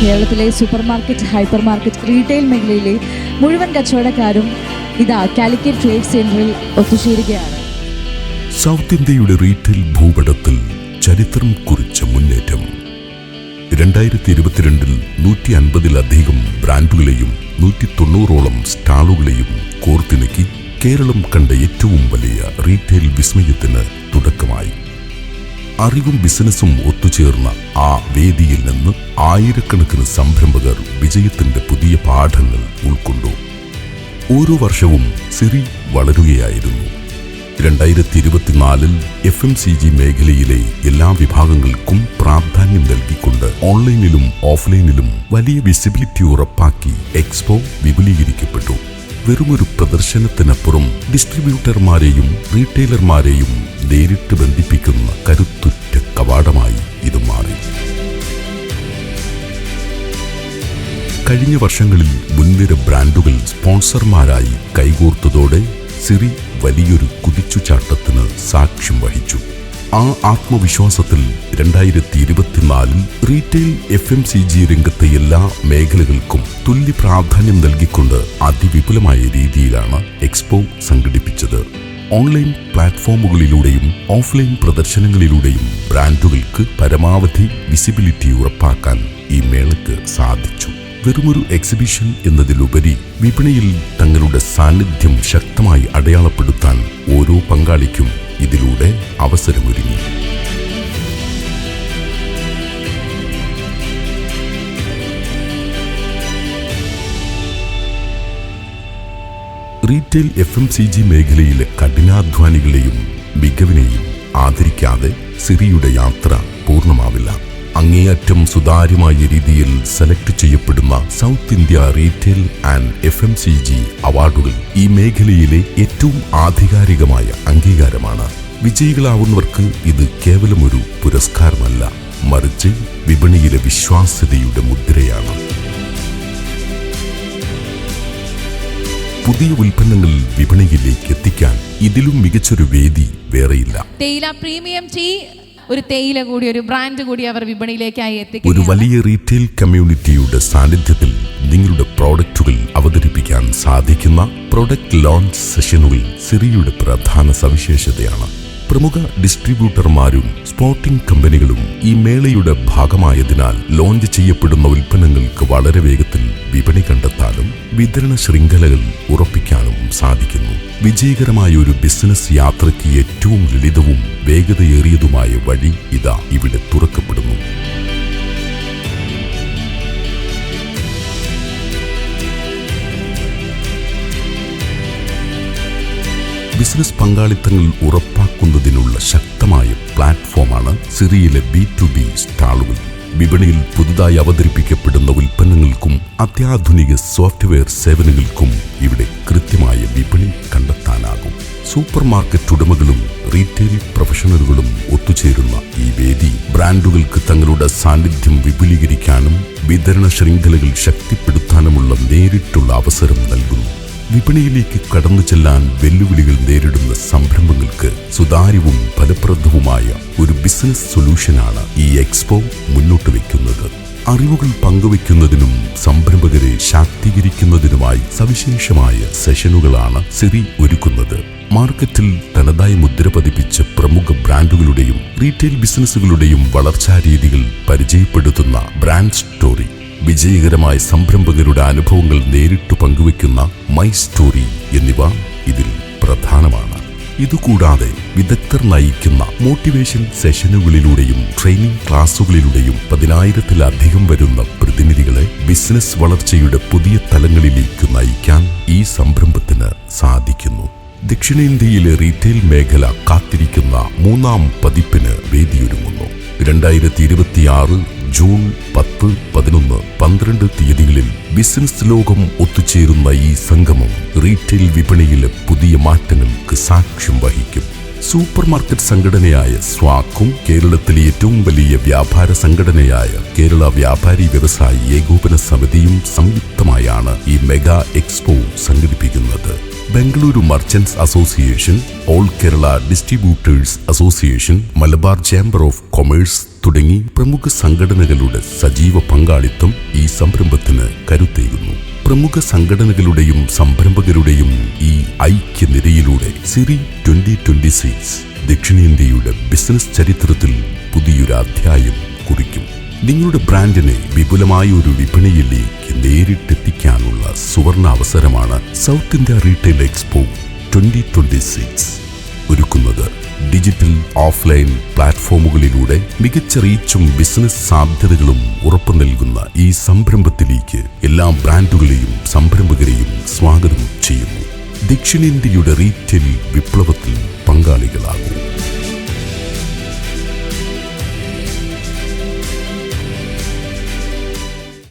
കേരളത്തിലെ super market, hyper market, retail മേഖലയിലെ മുഴുവൻ കച്ചവടക്കാരും ഇതാ കാലിക്കറ്റ് ട്രേഡ് സെന്ററിൽ ഒത്തുചേരുകയാണ്. സൗത്ത് ഇന്ത്യയുടെ റീറ്റെയിൽ ഭൂപടത്തിൽ ചരിത്രം കുറിച്ച മുന്നേറ്റം. 2022 150-ലധികം ബ്രാൻഡുകളെയും 190ഓളം സ്റ്റാളുകളെയും കോർത്തിണക്കി കേരളം കണ്ട ഏറ്റവും വലിയ റീറ്റെയിൽ വിസ്മയത്തിന് തുടക്കമായി. അറിവും ബിസിനസ്സും ഒത്തുചേർന്ന ആ വേദിയിൽ നിന്ന് ആയിരക്കണക്കിന് സംരംഭകർ വിജയത്തിന്റെ പുതിയ പാഠങ്ങൾ ഉൾക്കൊണ്ടു. ഓരോ വർഷവും സിറി വളരുകയായിരുന്നു. 2024 FMCG മേഖലയിലെ എല്ലാ വിഭാഗങ്ങൾക്കും പ്രാധാന്യം നൽകിക്കൊണ്ട് ഓൺലൈനിലും ഓഫ്ലൈനിലും വലിയ വിസിബിലിറ്റി ഉറപ്പാക്കി എക്സ്പോ വിപുലീകരിക്കപ്പെട്ടു. വെറുമൊരു പ്രദർശനത്തിനപ്പുറം ഡിസ്ട്രിബ്യൂട്ടർമാരെയും റീറ്റെയിലർമാരെയും നേരിട്ട് ബന്ധിപ്പിക്കുന്ന കരുത്തുറ്റ കവാടമായി ഇത് മാറി. കഴിഞ്ഞ വർഷങ്ങളിൽ മുൻനിര ബ്രാൻഡുകൾ സ്പോൺസർമാരായി കൈകോർത്തതോടെ സിറി വലിയൊരു കുതിച്ചുചാട്ടത്തിന് സാക്ഷ്യം വഹിച്ചു. ആ ആത്മവിശ്വാസത്തിൽ 2024 റീറ്റെയിൽ FMCG രംഗത്തെ എല്ലാ മേഖലകൾക്കും തുല്യ പ്രാധാന്യം നൽകിക്കൊണ്ട് അതിവിപുലമായ രീതിയിലാണ് എക്സ്പോ സംഘടിപ്പിച്ചത്. ഓൺലൈൻ പ്ലാറ്റ്ഫോമുകളിലൂടെയും ഓഫ്ലൈൻ പ്രദർശനങ്ങളിലൂടെയും ബ്രാൻഡുകൾക്ക് പരമാവധി വിസിബിലിറ്റി ഉറപ്പാക്കാൻ ഈ മേളയ്ക്ക് സാധിച്ചു. വെറുമൊരു എക്സിബിഷൻ എന്നതിലുപരി വിപണിയിൽ തങ്ങളുടെ സാന്നിധ്യം ശക്തമായി അടയാളപ്പെടുത്താൻ ഓരോ പങ്കാളിക്കും ഇതിലൂടെ അവസരമൊരുങ്ങി. റീറ്റെയിൽ FMCG മേഖലയിലെ കഠിനാധ്വാനികളെയും മികവിനെയും ആദരിക്കാതെ സിറിയുടെ യാത്ര പൂർണ്ണമാവില്ല. അങ്ങേയറ്റം സുതാര്യമായ രീതിയിൽ സെലക്ട് ചെയ്യപ്പെടുന്ന south India retail and FMCG അവാർഡുകൾ ഈ മേഖലയിലെ ഏറ്റവും ആധികാരികമായ അംഗീകാരമാണ്. വിജയികളാവുന്നവർക്ക് ഇത് കേവലം ഒരു പുരസ്കാരമല്ല, മറിച്ച് വിപണിയിലെ വിശ്വാസ്യതയുടെ മുദ്രയാണ്. പുതിയ ഉൽപ്പന്നങ്ങൾ വിപണിയിലേക്ക് എത്തിക്കാൻ ഇതിലും മികച്ചൊരു വേദി വേറെയില്ല. തേയില പ്രീമിയം ടീ, ഒരു തേയില കൂടി, ഒരു ബ്രാൻഡ് കൂടി അവർ വിപണിയിലേക്കായി എത്തിക്കും. ഒരു വലിയ റീറ്റെയിൽ കമ്മ്യൂണിറ്റിയുടെ സാന്നിധ്യത്തിൽ നിങ്ങളുടെ പ്രോഡക്റ്റുകൾ അവതരിപ്പിക്കാൻ സാധിക്കുന്ന പ്രൊഡക്റ്റ് ലോഞ്ച് സെഷനുകൾ സിറിയുടെ പ്രധാന സവിശേഷതയാണ്. പ്രമുഖ ഡിസ്ട്രിബ്യൂട്ടർമാരും സ്പോർട്ടിംഗ് കമ്പനികളും ഈ മേളയുടെ ഭാഗമായതിനാൽ ലോഞ്ച് ചെയ്യപ്പെടുന്ന ഉൽപ്പന്നങ്ങൾക്ക് വളരെ വേഗത്തിൽ വിപണി കണ്ടെത്താനും വിതരണ ശൃംഖലകൾ ഉറപ്പിക്കാനും സാധിക്കുന്നു. വിജയകരമായ ഒരു ബിസിനസ് യാത്രയ്ക്ക് ഏറ്റവും ലളിതവും വേഗതയേറിയതുമായ വഴി ഇതാ ഇവിടെ തുറക്കപ്പെടുന്നു. ബിസിനസ് പങ്കാളിത്തങ്ങൾ ഉറപ്പാക്കുന്നതിനുള്ള ശക്തമായ പ്ലാറ്റ്ഫോമാണ് സിറിയിലെ B2B സ്റ്റാളുകൾ. വിപണിയിൽ പുതുതായി അവതരിപ്പിക്കപ്പെടുന്ന ഉൽപ്പന്നങ്ങൾക്കും അത്യാധുനിക സോഫ്റ്റ്വെയർ സേവനങ്ങൾക്കും ഇവിടെ കൃത്യമായ വിപണി കണ്ടെത്താനാകും. സൂപ്പർ മാർക്കറ്റ് ഉടമകളും റീറ്റെയിൽ പ്രൊഫഷണലുകളും ഒത്തുചേരുന്ന ഈ വേദി ബ്രാൻഡുകൾക്ക് തങ്ങളുടെ സാന്നിധ്യം വിപുലീകരിക്കാനും വിതരണ ശൃംഖലകൾ ശക്തിപ്പെടുത്താനുമുള്ള നേരിട്ടുള്ള അവസരം നൽകുന്നു. വിപണിയിലേക്ക് കടന്നു ചെല്ലാൻ വെല്ലുവിളികൾ നേരിടുന്ന സംരംഭങ്ങൾക്ക് സുതാര്യവും ഫലപ്രദവുമായ ഒരു ബിസിനസ് സൊല്യൂഷനാണ് ഈ എക്സ്പോ മുന്നോട്ട് വയ്ക്കുന്നത്. അറിവുകൾ പങ്കുവയ്ക്കുന്നതിനും സംരംഭകരെ ശാക്തീകരിക്കുന്നതിനുമായി സവിശേഷമായ സെഷനുകളാണ് സിറി ഒരുക്കുന്നത്. മാർക്കറ്റിൽ തനതായി മുദ്ര പതിപ്പിച്ച പ്രമുഖ ബ്രാൻഡുകളുടെയും റീറ്റെയിൽ ബിസിനസ്സുകളുടെയും വളർച്ചാ രീതികൾ പരിചയപ്പെടുത്തുന്ന ബ്രാൻഡ് സ്റ്റോറി, വിജയകരമായ സംരംഭകരുടെ അനുഭവങ്ങൾ നേരിട്ട് പങ്കുവയ്ക്കുന്ന മൈ സ്റ്റോറി എന്നിവ ഇതിൽ പ്രധാനമാണ്. ഇതുകൂടാതെ വിദഗ്ധർ നയിക്കുന്ന മോട്ടിവേഷൻ സെഷനുകളിലൂടെയും ട്രെയിനിങ് ക്ലാസുകളിലൂടെയും 10,000-ലധികം വരുന്ന പ്രതിനിധികളെ ബിസിനസ് വളർച്ചയുടെ പുതിയ തലങ്ങളിലേക്ക് നയിക്കാൻ ഈ സംരംഭത്തിന് സാധിക്കുന്നു. ദക്ഷിണേന്ത്യയിലെ റീറ്റെയിൽ മേഖല കാത്തിരിക്കുന്ന 3ാം പതിപ്പിന് വേദിയൊരുങ്ങുന്നു. 2026 ജൂൺ 10, 11, 12 തീയതികളിൽ ബിസിനസ് ലോകം ഒത്തുചേരുന്ന ഈ സംഗമം റീറ്റെയിൽ വിപണിയിലെ പുതിയ മാറ്റങ്ങൾക്ക് സാക്ഷ്യം വഹിക്കും. സൂപ്പർ മാർക്കറ്റ് സംഘടനയായ സ്വാക്കും കേരളത്തിലെ ഏറ്റവും വലിയ വ്യാപാര സംഘടനയായ കേരള വ്യാപാരി വ്യവസായി ഏകോപന സമിതിയും സംയുക്തമായാണ് ഈ മെഗാ എക്സ്പോ സംഘടിപ്പിക്കുന്നത്. Bengaluru merchants association, all Kerala distributors association, Malabar chamber of commerce തുടങ്ങി പ്രമുഖ സംഘടനകളുടെ സജീവ പങ്കാളിത്തം ഈ സംരംഭത്തിന് കരുത്തേകുന്നു. പ്രമുഖ സംഘടനകളുടെയും സംരംഭകരുടെയും ഈ ഐക്യനിരയിലൂടെ സിറി 2026 ദക്ഷിണേന്ത്യയുടെ ബിസിനസ് ചരിത്രത്തിൽ പുതിയൊരു അധ്യായം കുറിക്കും. നിങ്ങളുടെ ബ്രാൻഡിനെ വിപുലമായ ഒരു വിപണിയിലേക്ക് നേരിട്ടെത്തിക്കാനുള്ള സുവർണ അവസരമാണ് സൗത്ത് ഇന്ത്യ റീറ്റെയിൽ എക്സ്പോ 2026 ഒരുക്കുന്നത്. ഡിജിറ്റൽ ഓഫ്ലൈൻ പ്ലാറ്റ്ഫോമുകളിലൂടെ മികച്ച റീച്ചും ബിസിനസ് സാധ്യതകളും ഉറപ്പു നൽകുന്ന ഈ സംരംഭത്തിലേക്ക് എല്ലാ ബ്രാൻഡുകളെയും സംരംഭകരെയും സ്വാഗതം ചെയ്യുന്നു. ദക്ഷിണേന്ത്യയുടെ റീറ്റെയിൽ വിപ്ലവത്തിൽ പങ്കാളികളാകും.